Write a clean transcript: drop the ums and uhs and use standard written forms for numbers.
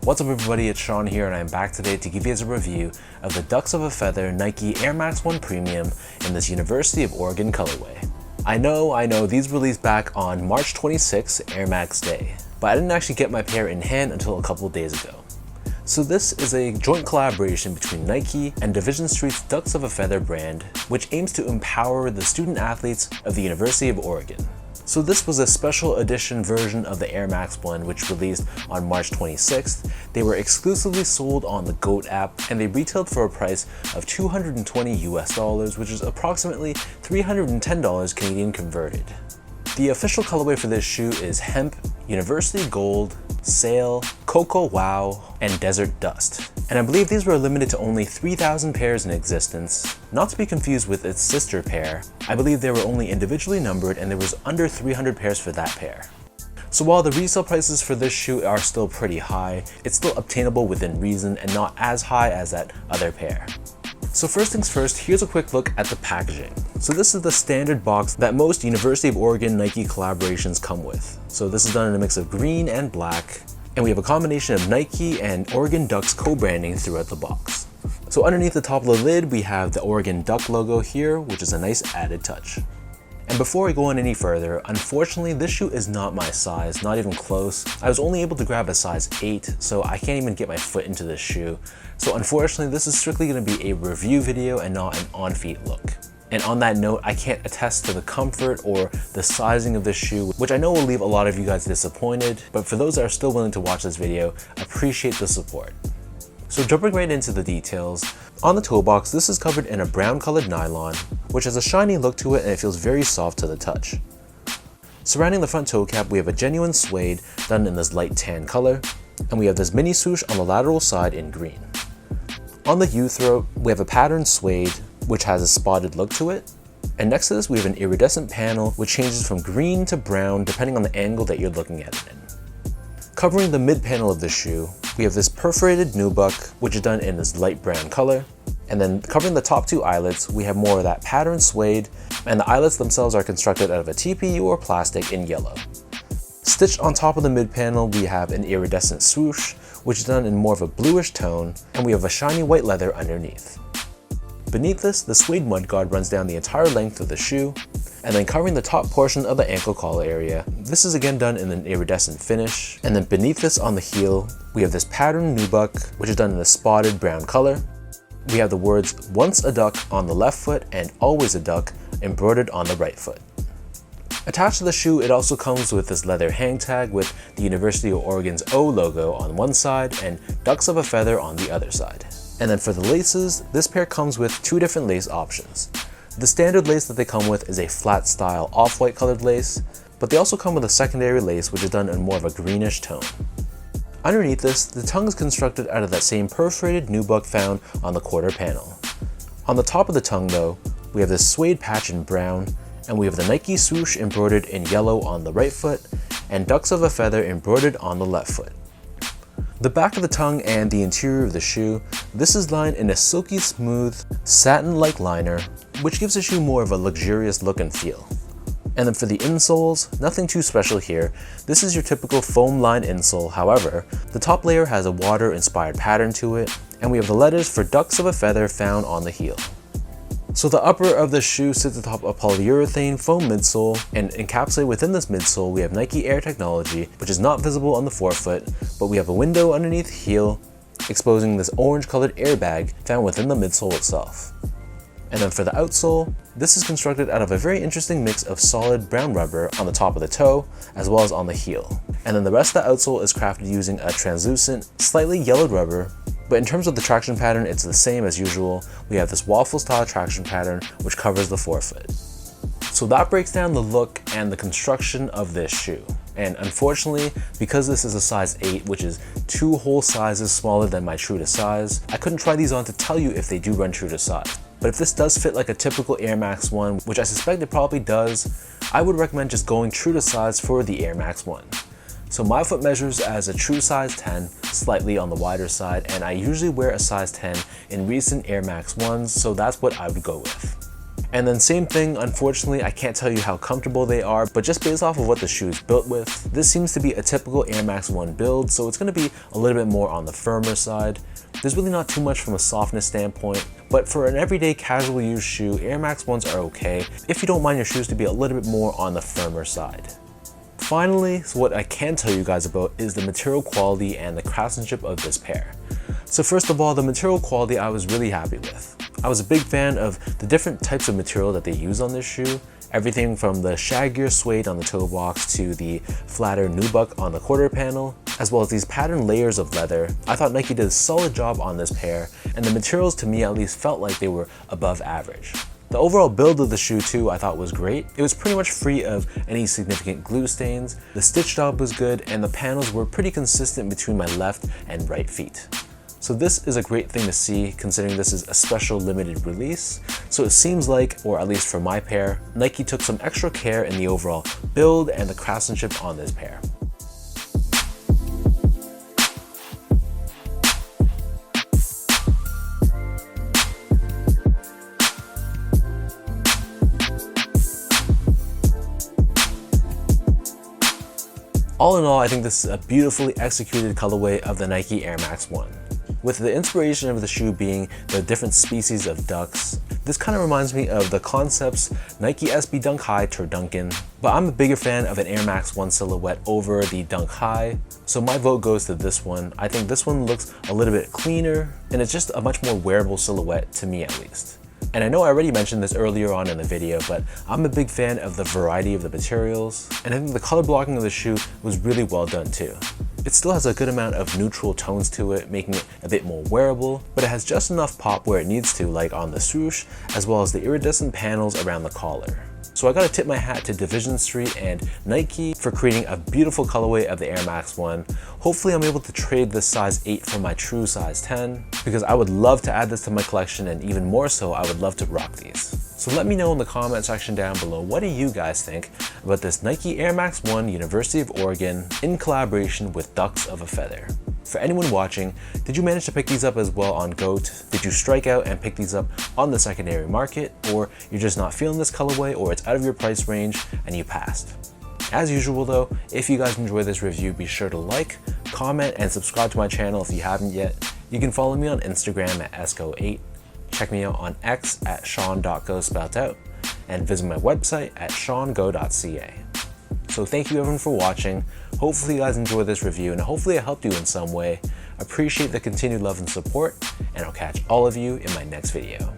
What's up everybody, it's Sean here and I'm back today to give you guys a review of the Ducks of a Feather Nike Air Max 1 Premium in this University of Oregon colorway. I know, these released back on March 26, Air Max Day, but I didn't actually get my pair in hand until a couple of days ago. So this is a joint collaboration between Nike and Division Street's Ducks of a Feather brand, which aims to empower the student athletes of the University of Oregon. So this was a special edition version of the Air Max 1 which released on March 26th. They were exclusively sold on the GOAT app and they retailed for a price of $220 US, which is approximately $310 Canadian converted. The official colorway for this shoe is Hemp, University Gold, Sail, Cocoa Wow, and Desert Dust. And I believe these were limited to only 3,000 pairs in existence, not to be confused with its sister pair. I believe they were only individually numbered and there was under 300 pairs for that pair. So while the resale prices for this shoe are still pretty high, it's still obtainable within reason and not as high as that other pair. So first things first, here's a quick look at the packaging. So this is the standard box that most University of Oregon Nike collaborations come with. So this is done in a mix of green and black, and we have a combination of Nike and Oregon Ducks co-branding throughout the box. So underneath the top of the lid, we have the Oregon Duck logo here, which is a nice added touch. And before I go on any further, unfortunately this shoe is not my size, not even close. I was only able to grab a size 8, so I can't even get my foot into this shoe. So unfortunately this is strictly going to be a review video and not an on-feet look. And on that note, I can't attest to the comfort or the sizing of this shoe, which I know will leave a lot of you guys disappointed, but for those that are still willing to watch this video, appreciate the support. So jumping right into the details, on the toe box, this is covered in a brown colored nylon, which has a shiny look to it and it feels very soft to the touch. Surrounding the front toe cap, we have a genuine suede done in this light tan color, and we have this mini swoosh on the lateral side in green. On the U-throat, we have a patterned suede, which has a spotted look to it. And next to this, we have an iridescent panel, which changes from green to brown depending on the angle that you're looking at it in. Covering the mid panel of the shoe, we have this perforated nubuck, which is done in this light brown color. And then covering the top two eyelets, we have more of that patterned suede, and the eyelets themselves are constructed out of a TPU or plastic in yellow. Stitched on top of the mid panel, we have an iridescent swoosh, which is done in more of a bluish tone, and we have a shiny white leather underneath. Beneath this, the suede mudguard runs down the entire length of the shoe, and then covering the top portion of the ankle collar area. This is again done in an iridescent finish, and then beneath this on the heel, we have this patterned nubuck, which is done in a spotted brown color. We have the words "Once a Duck" on the left foot and "Always a Duck" embroidered on the right foot. Attached to the shoe, it also comes with this leather hang tag with the University of Oregon's O logo on one side and Ducks of a Feather on the other side. And then for the laces, this pair comes with two different lace options. The standard lace that they come with is a flat style off-white colored lace, but they also come with a secondary lace which is done in more of a greenish tone. Underneath this, the tongue is constructed out of that same perforated nubuck found on the quarter panel. On the top of the tongue though, we have this suede patch in brown, and we have the Nike swoosh embroidered in yellow on the right foot, and Ducks of a Feather embroidered on the left foot. The back of the tongue and the interior of the shoe, this is lined in a silky smooth, satin-like liner, which gives the shoe more of a luxurious look and feel. And then for the insoles, nothing too special here. This is your typical foam lined insole, however, the top layer has a water-inspired pattern to it, and we have the letters for Ducks of a Feather found on the heel. So the upper of the shoe sits atop a polyurethane foam midsole, and encapsulated within this midsole we have Nike Air technology, which is not visible on the forefoot, but we have a window underneath the heel, exposing this orange colored airbag found within the midsole itself. And then for the outsole, this is constructed out of a very interesting mix of solid brown rubber on the top of the toe, as well as on the heel. And then the rest of the outsole is crafted using a translucent, slightly yellowed rubber. But in terms of the traction pattern, it's the same as usual. We have this waffle style traction pattern which covers the forefoot. So that breaks down the look and the construction of this shoe. And unfortunately, because this is a size 8, which is 2 whole sizes smaller than my true to size, I couldn't try these on to tell you if they do run true to size. But if this does fit like a typical Air Max 1, which I suspect it probably does, I would recommend just going true to size for the Air Max 1. So my foot measures as a true size 10, slightly on the wider side, and I usually wear a size 10 in recent Air Max 1s, so that's what I would go with. And then same thing, unfortunately, I can't tell you how comfortable they are, but just based off of what the shoe is built with, this seems to be a typical Air Max 1 build, so it's gonna be a little bit more on the firmer side. There's really not too much from a softness standpoint, but for an everyday casual use shoe, Air Max 1s are okay if you don't mind your shoes to be a little bit more on the firmer side. Finally, so what I can tell you guys about is the material quality and the craftsmanship of this pair. So first of all, the material quality I was really happy with. I was a big fan of the different types of material that they use on this shoe. Everything from the shaggier suede on the toe box to the flatter nubuck on the quarter panel, as well as these patterned layers of leather. I thought Nike did a solid job on this pair, and the materials to me at least felt like they were above average. The overall build of the shoe too I thought was great. It was pretty much free of any significant glue stains, the stitch job was good, and the panels were pretty consistent between my left and right feet. So this is a great thing to see considering this is a special limited release. So it seems like, or at least for my pair, Nike took some extra care in the overall build and the craftsmanship on this pair. All in all, I think this is a beautifully executed colorway of the Nike Air Max 1. With the inspiration of the shoe being the different species of ducks, this kind of reminds me of the Concept's Nike SB Dunk High Turduncan, but I'm a bigger fan of an Air Max 1 silhouette over the Dunk High, so my vote goes to this one. I think this one looks a little bit cleaner, and it's just a much more wearable silhouette to me at least. And I know I already mentioned this earlier on in the video, but I'm a big fan of the variety of the materials, and I think the color blocking of the shoe was really well done too. It still has a good amount of neutral tones to it, making it a bit more wearable, but it has just enough pop where it needs to, like on the swoosh, as well as the iridescent panels around the collar. So I gotta tip my hat to Division Street and Nike for creating a beautiful colorway of the Air Max 1. Hopefully I'm able to trade this size 8 for my true size 10, because I would love to add this to my collection, and even more so, I would love to rock these. So let me know in the comment section down below, what do you guys think about this Nike Air Max 1 University of Oregon in collaboration with Ducks of a Feather? For anyone watching, did you manage to pick these up as well on GOAT? Did you strike out and pick these up on the secondary market? Or you're just not feeling this colorway, or it's out of your price range and you passed? As usual though, if you guys enjoy this review, be sure to like, comment, and subscribe to my channel if you haven't yet. You can follow me on Instagram at esco8. Check me out on X at sean.go spelled out, and visit my website at seango.ca. So thank you everyone for watching. Hopefully you guys enjoyed this review, and hopefully it helped you in some way. Appreciate the continued love and support, and I'll catch all of you in my next video.